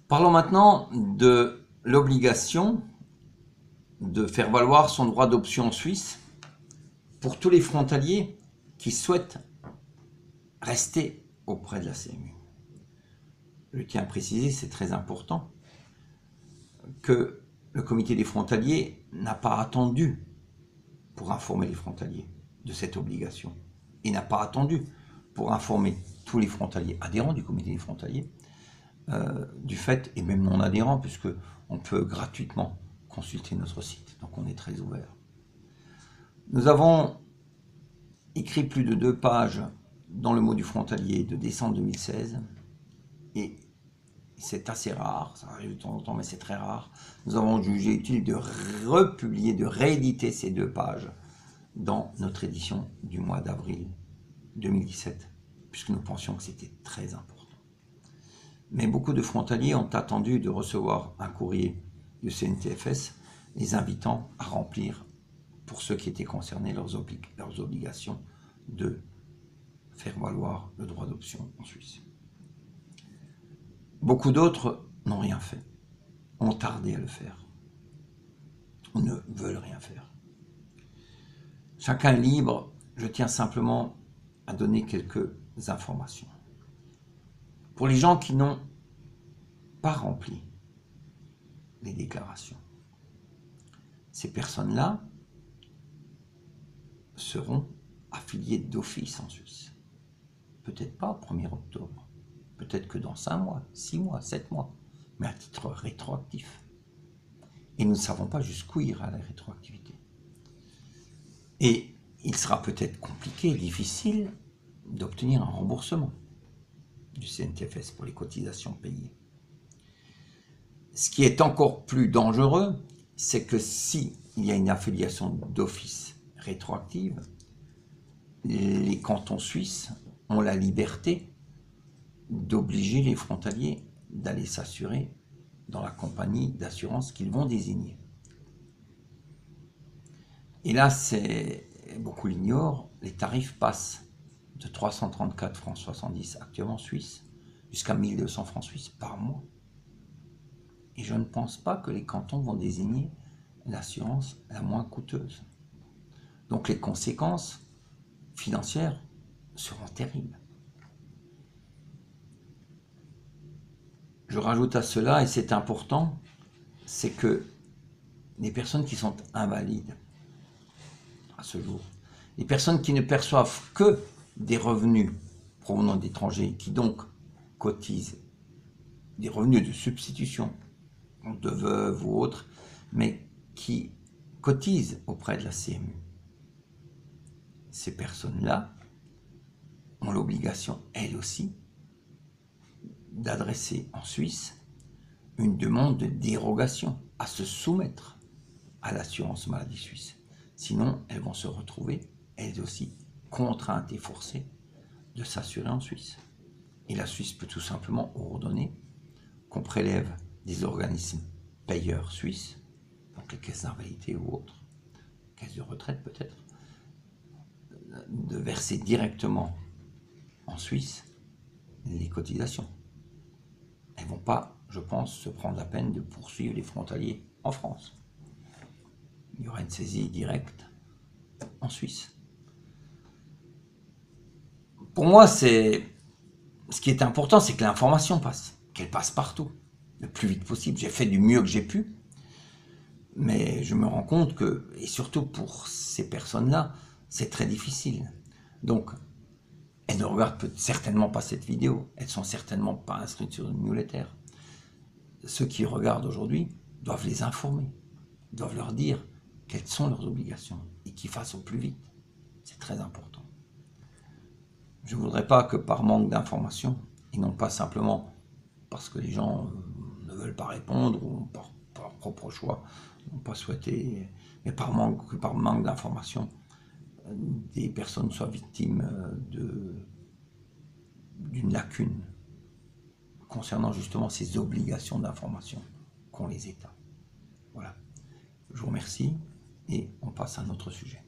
Parlons maintenant de l'obligation de faire valoir son droit d'option en Suisse pour tous les frontaliers qui souhaitent rester auprès de la CMU. Je tiens à préciser, c'est très important, que le comité des frontaliers n'a pas attendu pour informer les frontaliers de cette obligation. Il n'a pas attendu pour informer tous les frontaliers adhérents du comité des frontaliers du fait, et même non adhérents, puisque on peut gratuitement consulter notre site, donc on est très ouvert. Nous avons écrit plus de 2 pages dans le mot du frontalier de décembre 2016, et c'est assez rare, ça arrive de temps en temps, mais c'est très rare. Nous avons jugé utile de republier, de rééditer ces 2 pages dans notre édition du mois d'avril 2017, puisque nous pensions que c'était très important. Mais beaucoup de frontaliers ont attendu de recevoir un courrier du CNTFS les invitant à remplir, pour ceux qui étaient concernés, leurs obligations de faire valoir le droit d'option en Suisse. Beaucoup d'autres n'ont rien fait, ont tardé à le faire, ou ne veulent rien faire. Chacun est libre, je tiens simplement à donner quelques informations. Pour les gens qui n'ont pas rempli les déclarations, ces personnes-là seront affiliées d'office en Suisse. Peut-être pas au 1er octobre, peut-être que dans 5 mois, 6 mois, 7 mois, mais à titre rétroactif. Et nous ne savons pas jusqu'où ira la rétroactivité. Et il sera peut-être compliqué, difficile d'obtenir un remboursement du CNTFS pour les cotisations payées. Ce qui est encore plus dangereux, c'est que s'il y a une affiliation d'office rétroactive, les cantons suisses ont la liberté d'obliger les frontaliers d'aller s'assurer dans la compagnie d'assurance qu'ils vont désigner. Et là, beaucoup l'ignorent, les tarifs passent de 334 francs 70 actuellement en Suisse jusqu'à 1200 francs suisses par mois. Et je ne pense pas que les cantons vont désigner l'assurance la moins coûteuse. Donc les conséquences financières seront terribles. Je rajoute à cela, et c'est important, c'est que les personnes qui sont invalides à ce jour, les personnes qui ne perçoivent que des revenus provenant d'étrangers, qui donc cotisent des revenus de substitution, de veuves ou autres, mais qui cotisent auprès de la CMU. Ces personnes-là ont l'obligation, elles aussi, d'adresser en Suisse une demande de dérogation, à se soumettre à l'assurance maladie suisse. Sinon, elles vont se retrouver, elles aussi, contraintes et forcées de s'assurer en Suisse. Et la Suisse peut tout simplement ordonner qu'on prélève des organismes payeurs suisses, donc les caisses d'invalidité ou autres, caisses de retraite peut-être, de verser directement en Suisse les cotisations. Elles ne vont pas, je pense, se prendre la peine de poursuivre les frontaliers en France. Il y aura une saisie directe en Suisse. Pour moi, ce qui est important, c'est que l'information passe, qu'elle passe partout, le plus vite possible. J'ai fait du mieux que j'ai pu, mais je me rends compte que, et surtout pour ces personnes-là, c'est très difficile. Donc, elles ne regardent certainement pas cette vidéo, elles ne sont certainement pas inscrites sur une newsletter. Ceux qui regardent aujourd'hui doivent les informer, doivent leur dire quelles sont leurs obligations et qu'ils fassent au plus vite. C'est très important. Je ne voudrais pas que par manque d'information, et non pas simplement parce que les gens ne veulent pas répondre ou par propre choix, n'ont pas souhaité, mais par manque d'information, des personnes soient victimes d'une lacune concernant justement ces obligations d'information qu'ont les États. Voilà. Je vous remercie et on passe à un autre sujet.